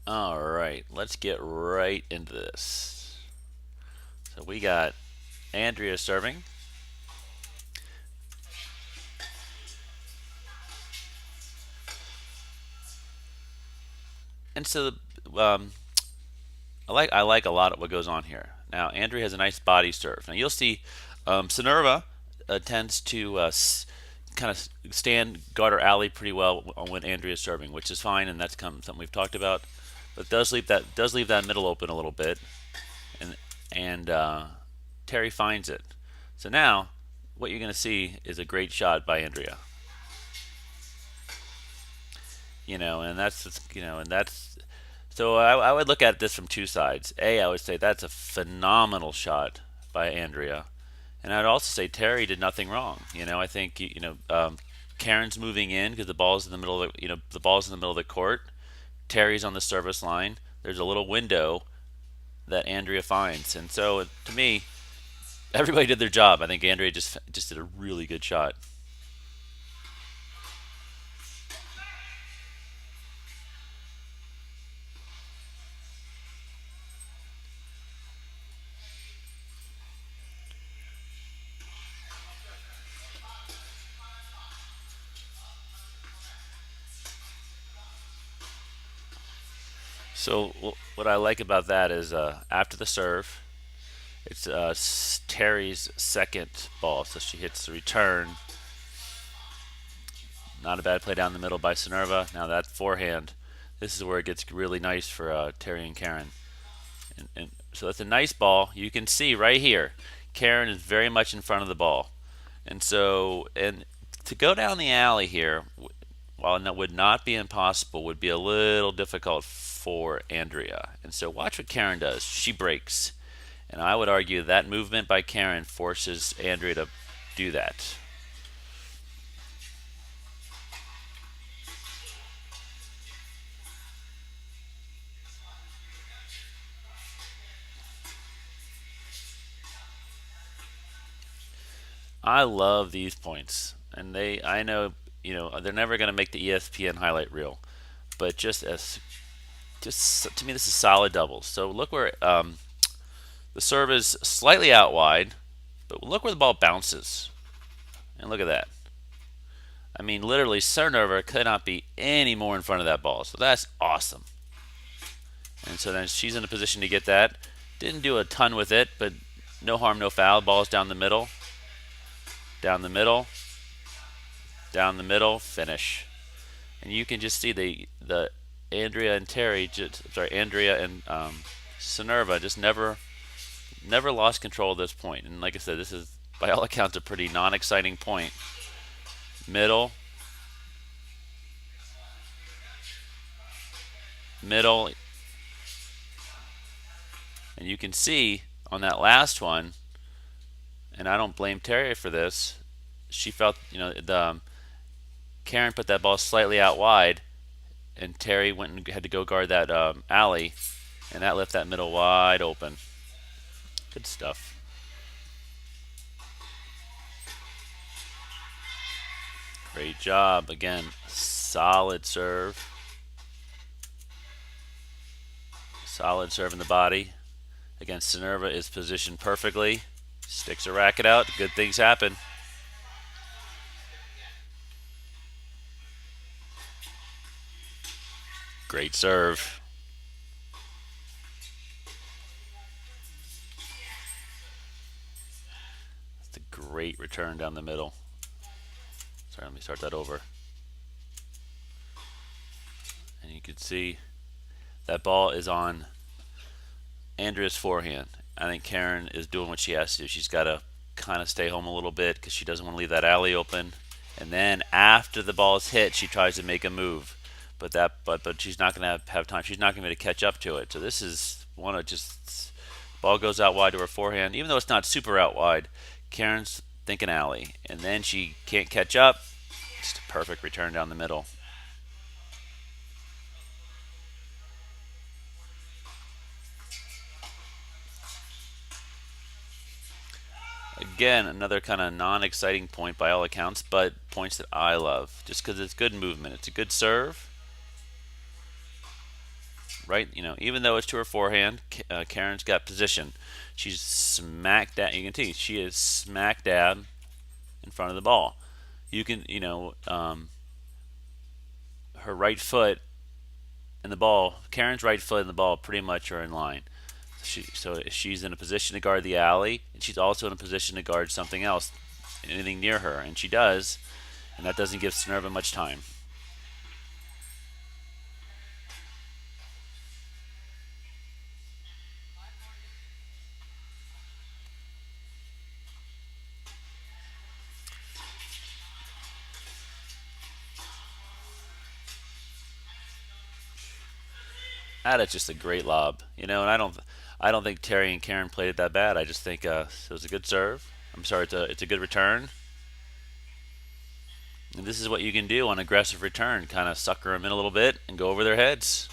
All right, let's get right into this. So we got Andrea serving. And so I like a lot of what goes on here. Now Andrea has a nice body serve. Now you'll see Sinerva tends to kind of stand guard her alley pretty well when Andrea's serving, which is fine, and that's something we've talked about. But does leave that middle open a little bit, and Terry finds it. So now what you're going to see is a great shot by Andrea. And that's so I would look at this from two sides. I would say that's a phenomenal shot by Andrea, and I'd also say Terry did nothing wrong. I think Karen's moving in because the ball's in the middle of the ball's in the middle of the court. Terry's on the service line. There's a little window that Andrea finds, and so to me, everybody did their job. I think Andrea just did a really good shot. So what I like about that is after the serve, it's Terry's second ball, so she hits the return. Not a bad play down the middle by Sinerva. Now that forehand, this is where it gets really nice for Terry and Karen. And so that's a nice ball. You can see right here, Karen is very much in front of the ball, and to go down the alley here, while it would not be impossible, would be a little difficult for Andrea. And so watch what Karen does. She breaks. And I would argue that movement by Karen forces Andrea to do that. I love these points. And I know, they're never going to make the ESPN highlight reel, but just to me, this is solid doubles. So look where the serve is slightly out wide, but look where the ball bounces. And look at that. I mean, literally, Cernover could not be any more in front of that ball. So that's awesome. And so then she's in a position to get that. Didn't do a ton with it, but no harm, no foul. Ball's down the middle, down the middle, down the middle, finish. And you can just see the Andrea and Terry, Andrea and Sinerva just never lost control at this point. And like I said, this is by all accounts a pretty non-exciting point. Middle, middle, and you can see on that last one, and I don't blame Terry for this. She felt, the Karen put that ball slightly out wide, and Terry went and had to go guard that alley, and that left that middle wide open. Good stuff. Great job. Again, solid serve. Solid serve in the body. Again, Sinerva is positioned perfectly. Sticks a racket out. Good things happen. Great serve. It's a great return down the middle. Sorry, let me start that over. And you can see that ball is on Andrea's forehand. I think Karen is doing what she has to do. She's got to kind of stay home a little bit because she doesn't want to leave that alley open. And then after the ball is hit, she tries to make a move, but she's not going to have time. She's not going to be able to catch up to it. So this is one of just ball goes out wide to her forehand, even though it's not super out wide. Karen's thinking alley, and then she can't catch up. Just a perfect return down the middle. Again, another kind of non-exciting point by all accounts, but points that I love just because it's good movement. It's a good serve. right, even though it's to her forehand, Karen's got position. She's smack dab. You can see she is smack dab in front of the ball. You can, her right foot and the ball, Karen's right foot and the ball pretty much are in line. So she's in a position to guard the alley, and she's also in a position to guard something else, anything near her, and she does, and that doesn't give Sneerva much time. That's just a great lob, and I don't think Terry and Karen played it that bad. I just think it was a good serve. I'm sorry, it's a good return. And this is what you can do on aggressive return, kind of sucker them in a little bit and go over their heads.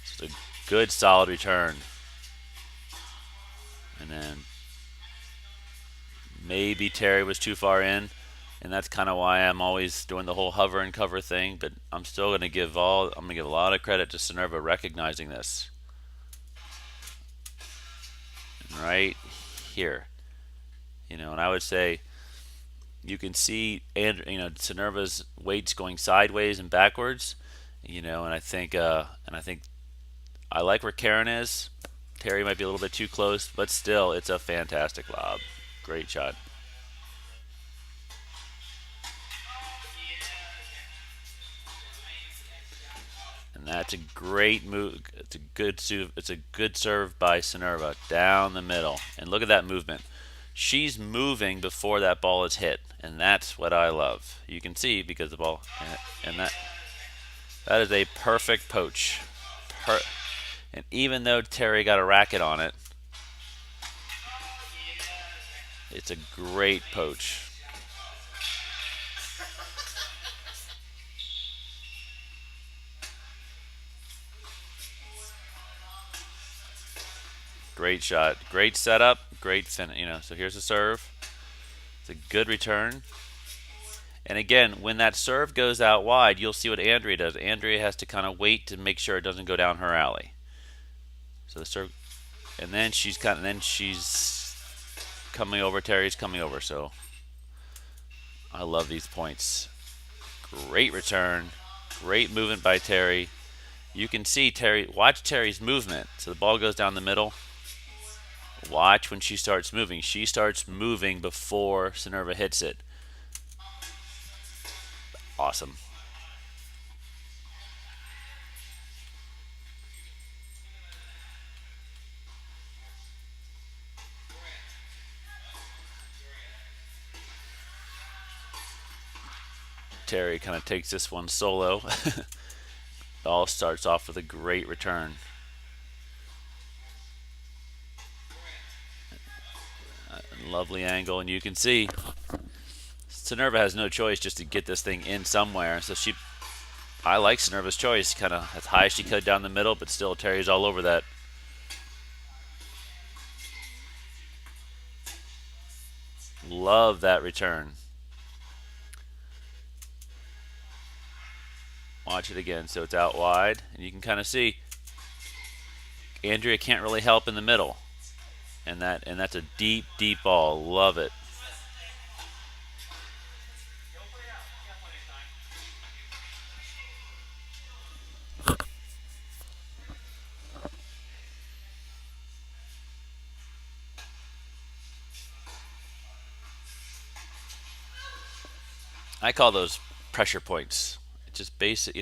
It's a good, solid return. And then maybe Terry was too far in, and that's kind of why I'm always doing the whole hover and cover thing. But I'm still going to give a lot of credit to Sneerva recognizing this right here. And I would say you can see, and Sneerva's weights going sideways and backwards. And I think I like where Karen is. Terry might be a little bit too close, but still, it's a fantastic lob. Great shot. And that's a great move. It's a good serve by Sneerva down the middle. And look at that movement. She's moving before that ball is hit, and that's what I love. You can see because the ball and that is a perfect poach. And even though Terry got a racket on it, it's a great poach. Great shot. Great setup. Great fin. So here's the serve. It's a good return. And again, when that serve goes out wide, you'll see what Andrea does. Andrea has to kind of wait to make sure it doesn't go down her alley. So the serve, and then she's coming over. Terry's coming over. So I love these points. Great return. Great movement by Terry. You can see Terry. Watch Terry's movement. So the ball goes down the middle. Watch when she starts moving. She starts moving before Sneerva hits it. Awesome. Terry kind of takes this one solo. It all starts off with a great return. Lovely angle, and you can see Sneerva has no choice just to get this thing in somewhere. So I like Sneerva's choice, kind of as high as she could down the middle, but still Terry's all over that. Love that return. Watch it again. So it's out wide, and you can kind of see Andrea can't really help in the middle. And that's a deep, deep ball. Love it. I call those pressure points. It's just basic.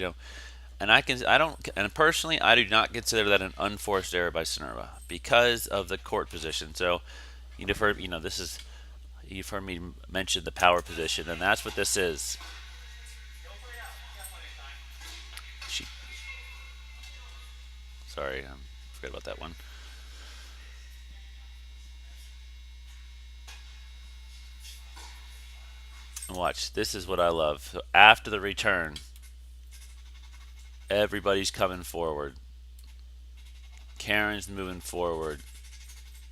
And personally, I do not consider that an unforced error by Sneerva because of the court position. So, you've heard me mention the power position, and that's what this is. She, sorry, I forgot about that one. And watch, this is what I love. So after the return, everybody's coming forward. Karen's moving forward,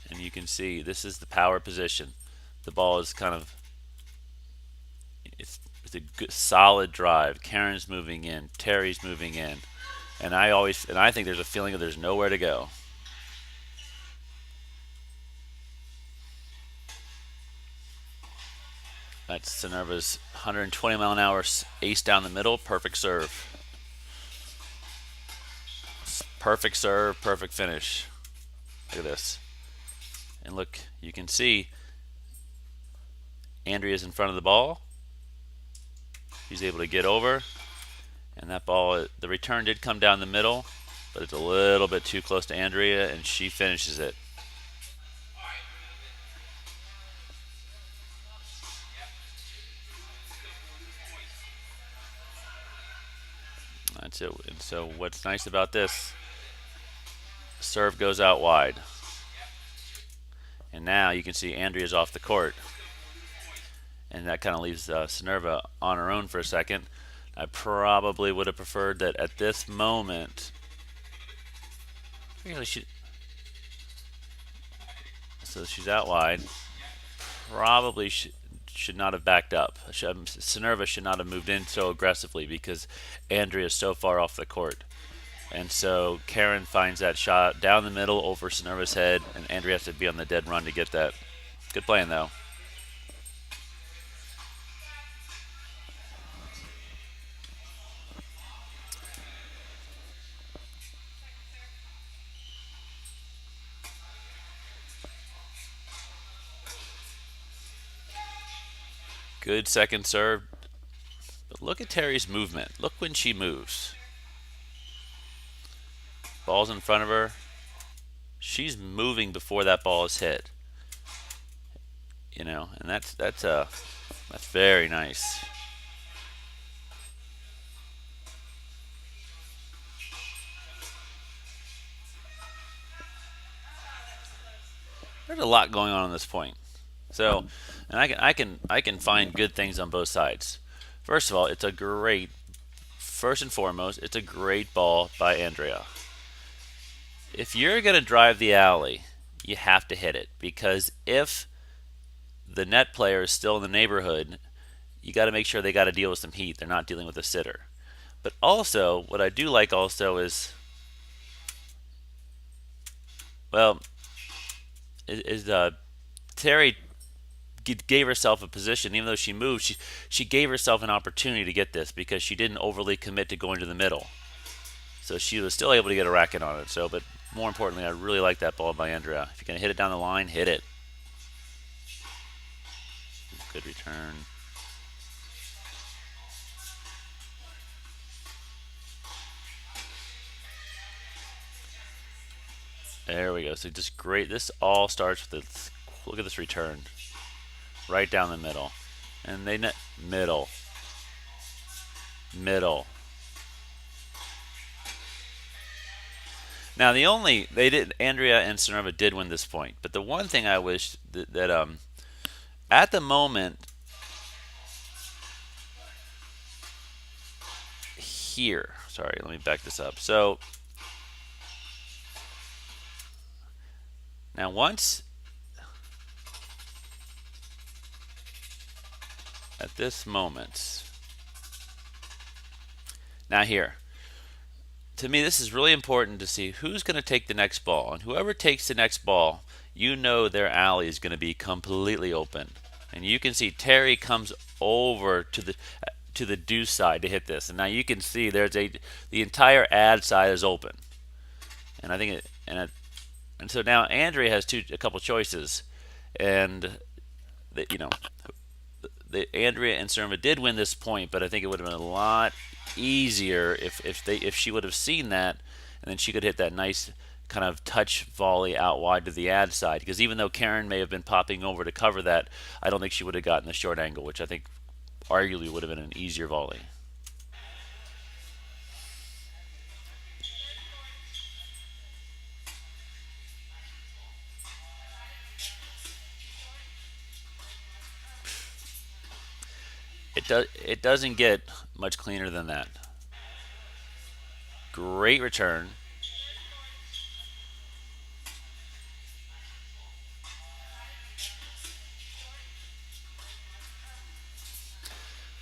and you can see this is the power position. The ball is kind of it's a good solid drive. Karen's moving in, Terry's moving in, And I think there's a feeling that there's nowhere to go. That's Sinerva's 120-mile-an-hour ace down the middle. Perfect serve. Perfect serve, perfect finish. Look at this. And look, you can see Andrea's in front of the ball. He's able to get over. And that ball, the return did come down the middle, but it's a little bit too close to Andrea, and she finishes it. That's it. And so what's nice about this, serve goes out wide. And now you can see Andrea's off the court. And that kind of leaves Sinerva on her own for a second. I probably would have preferred that at this moment. Really, so she's out wide. Probably should not have backed up. Sinerva should not have moved in so aggressively because Andrea is so far off the court. And so Karen finds that shot down the middle over Sinerva's head, and Andrea has to be on the dead run to get that. Good playing, though. Good second serve. But look at Terry's movement. Look when she moves. Ball's in front of her. She's moving before that ball is hit. You know, and that's very nice. There's a lot going on this point. So, and I can find good things on both sides. First of all, first and foremost, it's a great ball by Andrea. If you're going to drive the alley, you have to hit it, because if the net player is still in the neighborhood, you got to make sure they got to deal with some heat. They're not dealing with a sitter. But also, what I do like also is, well, Terry gave herself a position. Even though she moved, she gave herself an opportunity to get this because she didn't overly commit to going to the middle. So she was still able to get a racket on it. So, but more importantly, I really like that ball by Andrea. If you're going to hit it down the line, hit it. Good return. There we go. So just great. This all starts with look at this return. Right down the middle. And they net middle. Middle. Now Andrea and Sinerva did win this point, but the one thing I wish that at the moment here, sorry, let me back this up. So now once at this moment, now here, to me, this is really important to see who's going to take the next ball. And whoever takes the next ball, you know their alley is going to be completely open. And you can see Terry comes over to the deuce side to hit this. And now you can see the entire ad side is open. And I think and so now Andrea has a couple choices. And Andrea and Sinerva did win this point, but I think it would have been a lot easier if she would have seen that, and then she could hit that nice kind of touch volley out wide to the ad side. Because even though Karen may have been popping over to cover that, I don't think she would have gotten the short angle, which I think arguably would have been an easier volley. It doesn't get much cleaner than that. Great return.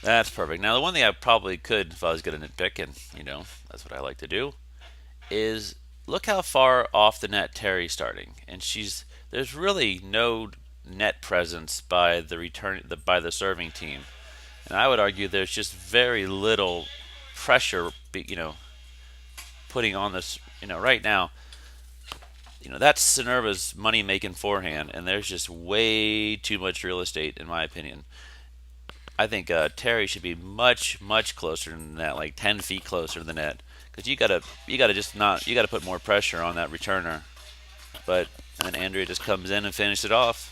That's perfect. Now, the one thing I probably could, if I was going to nitpick, and that's what I like to do, is look how far off the net Terry's starting, and there's really no net presence by by the serving team, and I would argue there's just very little pressure, putting on this, right now. That's Cinerva's money making forehand, and there's just way too much real estate, in my opinion. I think Terry should be much, much closer than that, like 10 feet closer to the net, because you gotta just not, you gotta put more pressure on that returner. But and then Andrea just comes in and finishes it off.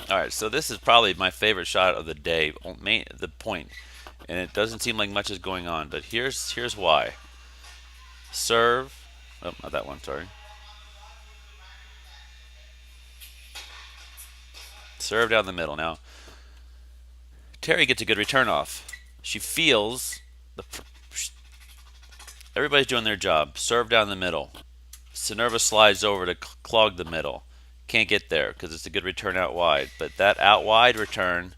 All right, so this is probably my favorite shot of the day, the point, and it doesn't seem like much is going on, but here's why. Serve, oh, not that one, sorry. Serve down the middle. Now, Terry gets a good return off. She feels the everybody's doing their job. Serve down the middle. Cinerva slides over to clog the middle. Can't get there because it's a good return out wide. But that out wide return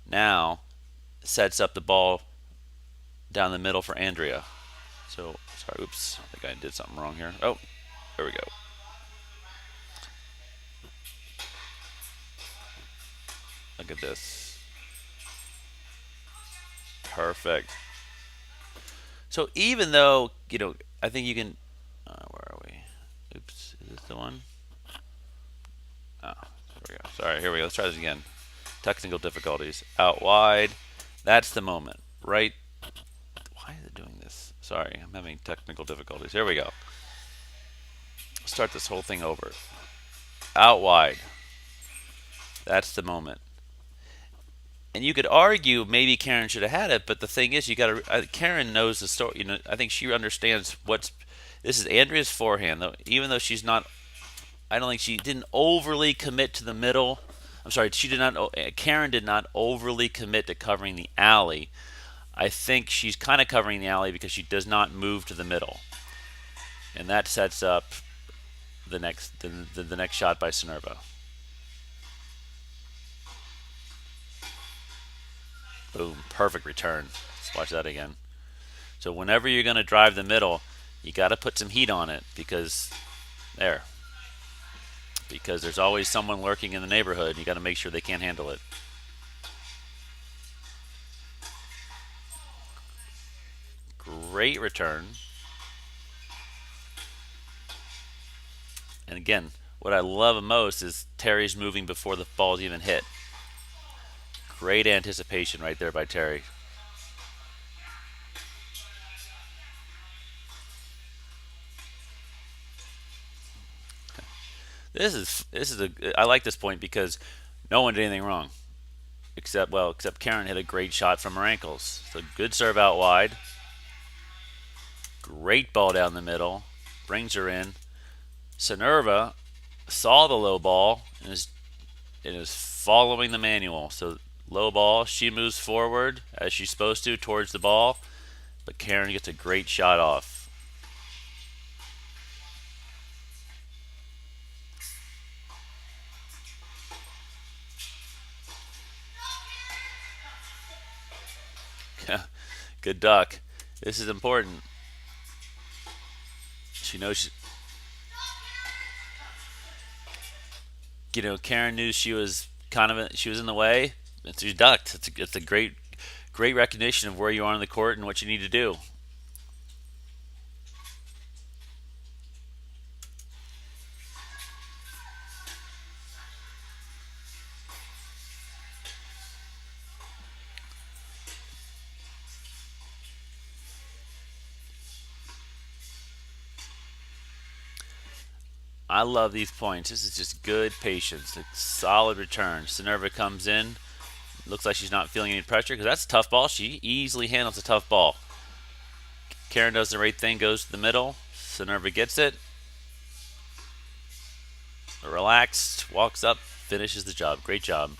now sets up the ball down the middle for Andrea. So, sorry, oops. I think I did something wrong here. Oh, there we go. Look at this. Perfect. So even though, I think you can. Where are we? Oops. Is this the one? Oh, there we go. Sorry, here we go. Let's try this again. Technical difficulties. Out wide. That's the moment. Right. Why is it doing this? Sorry, I'm having technical difficulties. Here we go. Start this whole thing over. Out wide. That's the moment. And you could argue maybe Karen should have had it, but the thing is, Karen knows the story. I think she understands what's. This is Andrea's forehand, though. Even though she's not, I don't think she didn't overly commit to the middle. I'm sorry, she did not. Karen did not overly commit to covering the alley. I think she's kind of covering the alley because she does not move to the middle, and that sets up the next shot by Cinerva. Boom, perfect return. Let's watch that again. So whenever you're going to drive the middle, you got to put some heat on it because there's always someone lurking in the neighborhood. You got to make sure they can't handle it. Great return. And again, what I love most is Terry's moving before the ball's even hit. Great anticipation right there by Terry. I like this point because no one did anything wrong except Karen hit a great shot from her ankles. So good serve out wide. Great ball down the middle. Brings her in. Cinerva saw the low ball and is following the manual. So low ball, she moves forward as she's supposed to towards the ball, but Karen gets a great shot off. Good duck. This is important. She knows Karen knew she was she was in the way. She ducked. It's a great recognition of where you are on the court and what you need to do. I love these points. This is just good patience. A solid return. Cinerva comes in. Looks like she's not feeling any pressure because that's a tough ball. She easily handles a tough ball. Karen does the right thing, goes to the middle. Cinerva gets it. Relaxed, walks up, finishes the job. Great job.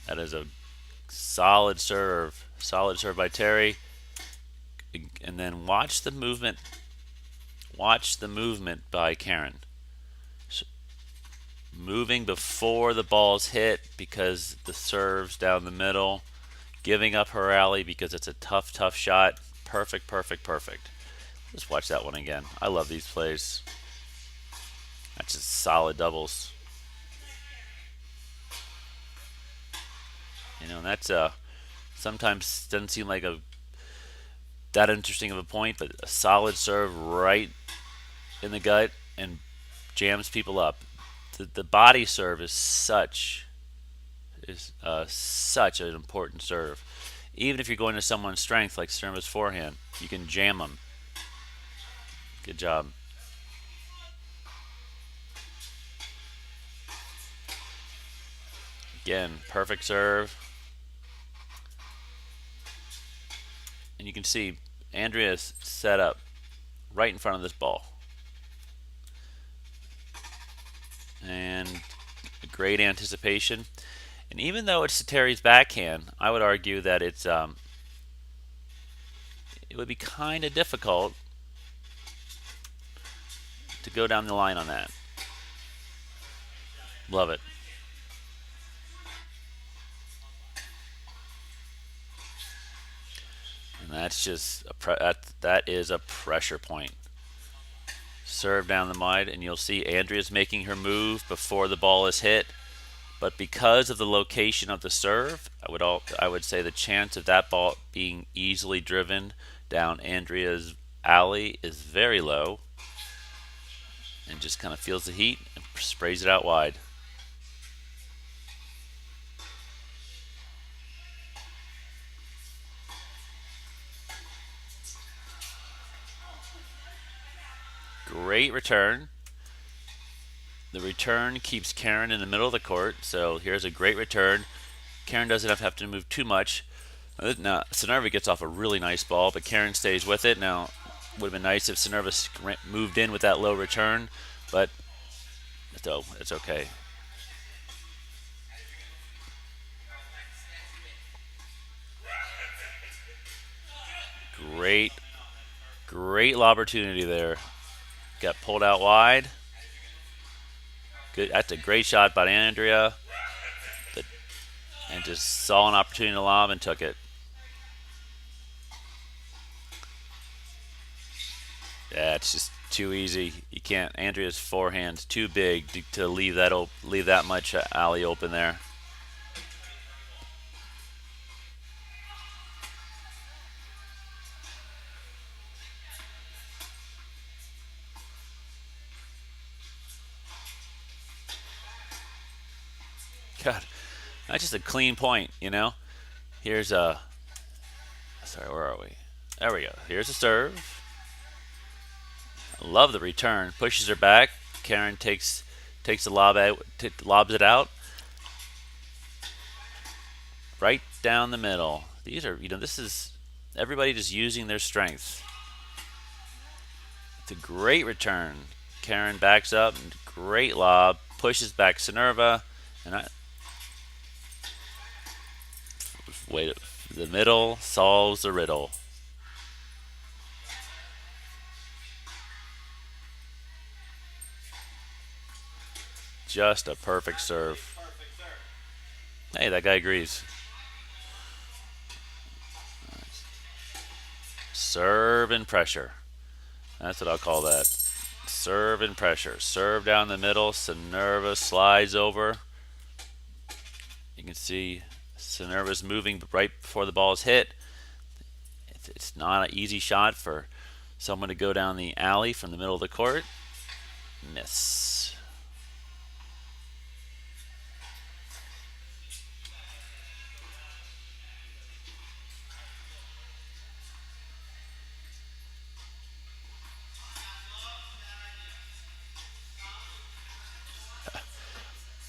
That is a solid serve. Solid serve by Terry. And then watch the movement. Watch the movement by Karen. Moving before the ball's hit because the serve's down the middle. Giving up her alley because it's a tough, tough shot. Perfect, perfect, perfect. Just watch that one again. I love these plays. That's just solid doubles. And that's sometimes doesn't seem like a that interesting of a point, but a solid serve right in the gut and jams people up. The body serve is such an important serve. Even if you're going to someone's strength like Serva's forehand, you can jam them. Good job. Again, perfect serve. And you can see Andrea's set up right in front of this ball. And great anticipation. And even though it's Terry's backhand, I would argue that it would be kind of difficult to go down the line on that. Love it. And that's just that is a pressure point. Serve down the mud, and you'll see Andrea's making her move before the ball is hit. But because of the location of the serve, I would say the chance of that ball being easily driven down Andrea's alley is very low. And just kind of feels the heat and sprays it out wide. Great return. The return keeps Karen in the middle of the court, so here's a great return. Karen doesn't have to move too much. Now, Tsanerva gets off a really nice ball, but Karen stays with it. Now, it would have been nice if Tsanerva moved in with that low return, but it's okay. Great opportunity there. Got pulled out wide. Good. That's a great shot by Andrea. And just saw an opportunity to lob and took it. Yeah, it's just too easy. You can't. Andrea's forehand's too big to leave that much alley open there. God, that's just a clean point, Here's a. Sorry, where are we? There we go. Here's a serve. Love the return. Pushes her back. Karen takes the lobs it out. Right down the middle. These are, this is everybody just using their strength. It's a great return. Karen backs up. Great lob. Pushes back Tsanerva. And the middle solves the riddle. Just a perfect serve. Hey, that guy agrees. Serve and pressure. That's what I'll call that. Serve and pressure. Serve down the middle. Tsanerva slides over. You can see Tsanerva's moving right before the ball is hit. It's not an easy shot for someone to go down the alley from the middle of the court. Miss.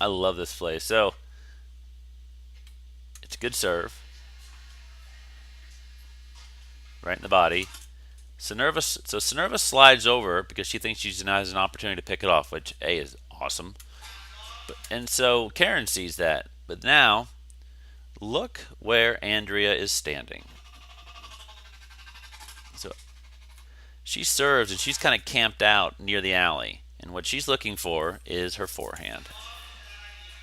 I love this play. So, it's a good serve. Right in the body. Tsanerva slides over because she thinks she now has an opportunity to pick it off, which A is awesome. And so Karen sees that. But now, look where Andrea is standing. she serves and she's kind of camped out near the alley. And what she's looking for is her forehand.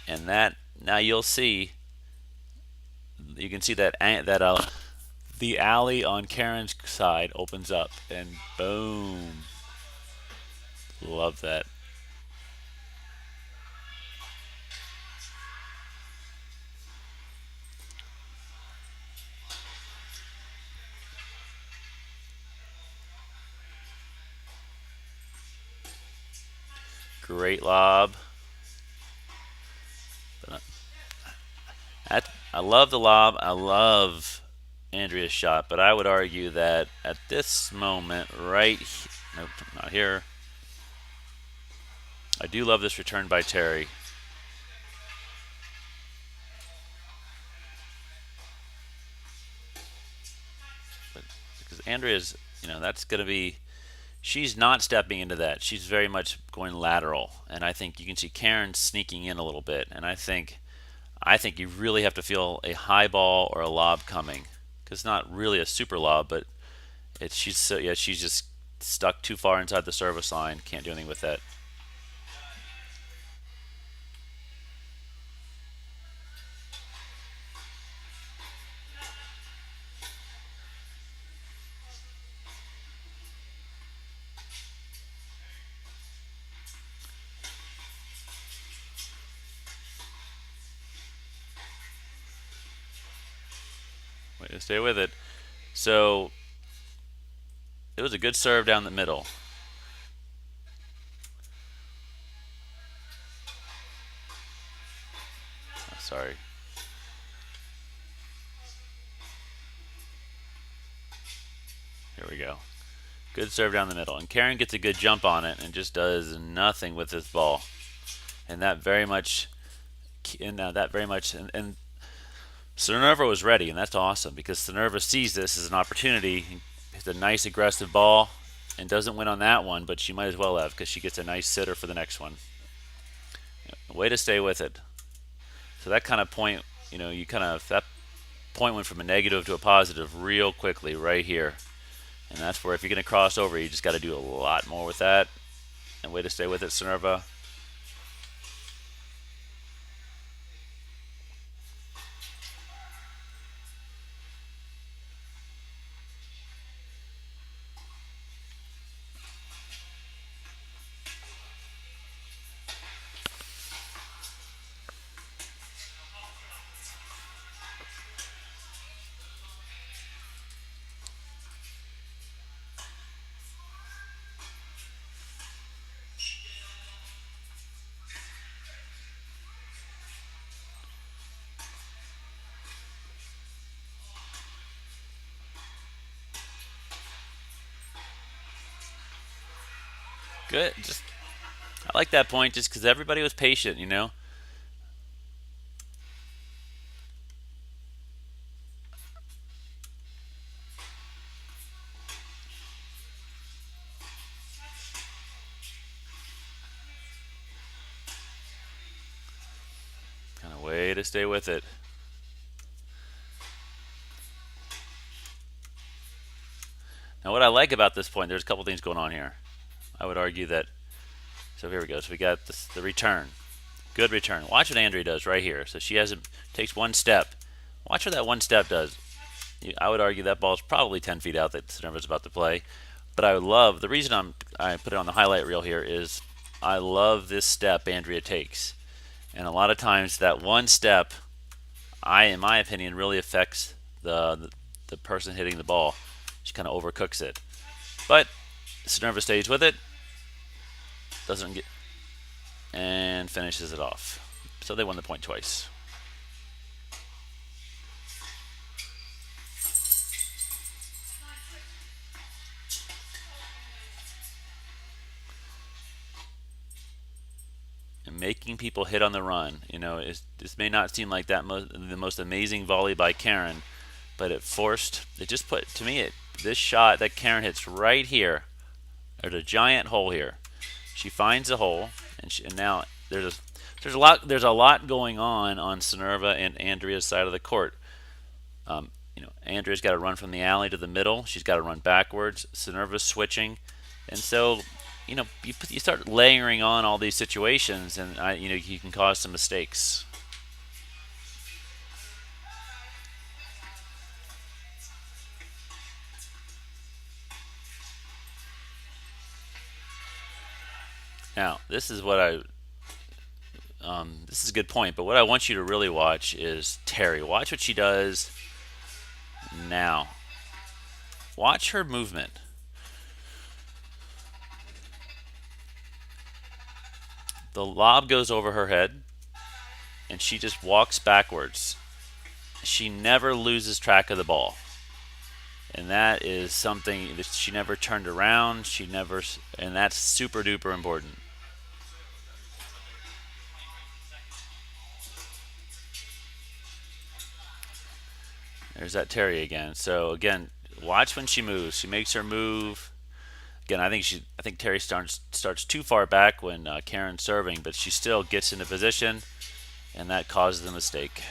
And that, now you'll see, you can see that the alley on Karen's side opens up, and boom. Love that. Great lob. I love the lob. I love Andrea's shot, but I would argue that at this moment, nope, not here. I do love this return by Terry. But because Andrea's, that's going to be, she's not stepping into that. She's very much going lateral, and I think you can see Karen sneaking in a little bit, and I think you really have to feel a high ball or a lob coming, because it's not really a super lob, but she's just stuck too far inside the service line. Can't do anything with that. Way to stay with it. So it was a good serve down the middle. Oh, sorry. Here we go. Good serve down the middle. And Karen gets a good jump on it and just does nothing with this ball. And that very much, and Snežerová was ready, and that's awesome because Snežerová sees this as an opportunity. It's a nice aggressive ball and doesn't win on that one, but she might as well have because she gets a nice sitter for the next one. Way to stay with it. So that kind of point, that point went from a negative to a positive real quickly right here. And that's where if you're going to cross over, you just got to do a lot more with that. And way to stay with it, Snežerová. Good. I like that point just because everybody was patient. Kind of way to stay with it. Now, what I like about this point, there's a couple things going on here. I would argue that. So here we go. So we got the return. Good return. Watch what Andrea does right here. So she takes one step. Watch what that one step does. I would argue that ball's probably 10 feet out that Snežerová's about to play. But I love, the reason I put it on the highlight reel here is I love this step Andrea takes. And a lot of times that one step, in my opinion, really affects the person hitting the ball. She kind of overcooks it. But Snežerová stays with it, doesn't get, and finishes it off. So they won the point twice. And making people hit on the run, this may not seem like the most amazing volley by Karen, but it just put, to me, this shot that Karen hits right here, there's a giant hole here. She finds a hole, and now there's a lot going on Snežerová and Andrea's side of the court. Andrea's got to run from the alley to the middle. She's got to run backwards. Sederva's switching, and so you start layering on all these situations, and you can cause some mistakes. Now, this is what this is a good point, but what I want you to really watch is Terry. Watch what she does now. Watch her movement. The lob goes over her head, and she just walks backwards. She never loses track of the ball. And that is something that she never turned around. And that's super duper important. There's that Terry again. So again, watch when she moves. She makes her move. Again, I think Terry starts too far back when Karen's serving, but she still gets into position, and that causes the mistake.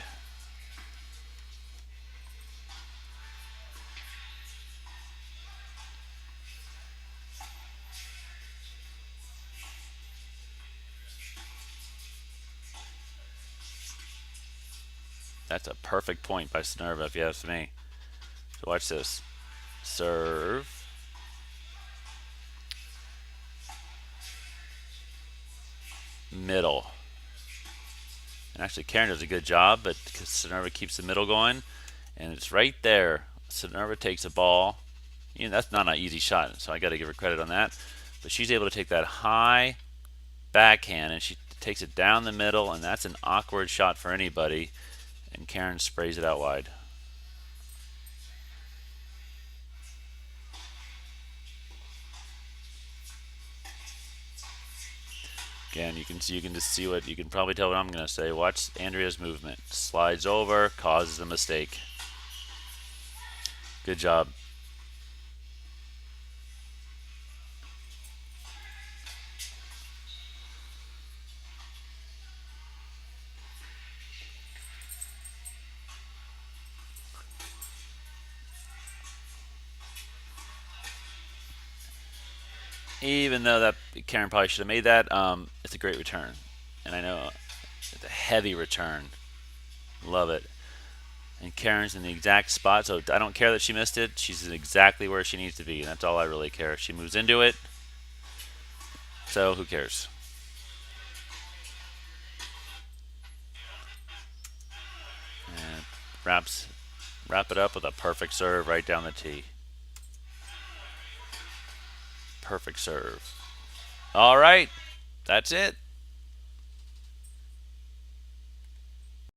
That's a perfect point by Sederva, if you ask me. So watch this. Serve. Middle. And actually, Karen does a good job, but because Sederva keeps the middle going, and it's right there. Sederva takes a ball. That's not an easy shot, so I got to give her credit on that. But she's able to take that high backhand, and she takes it down the middle, and that's an awkward shot for anybody. And Karen sprays it out wide. Again, you can just see what you can probably tell what I'm going to say. Watch Andrea's movement. Slides over, causes a mistake. Good job. Even though that Karen probably should have made that, it's a great return, and I know it's a heavy return. Love it. And Karen's in the exact spot, so I don't care that she missed it. She's exactly where she needs to be, and that's all I really care. She moves into it, so who cares? And wrap it up with a perfect serve right down the tee. Perfect serve. All right, that's it.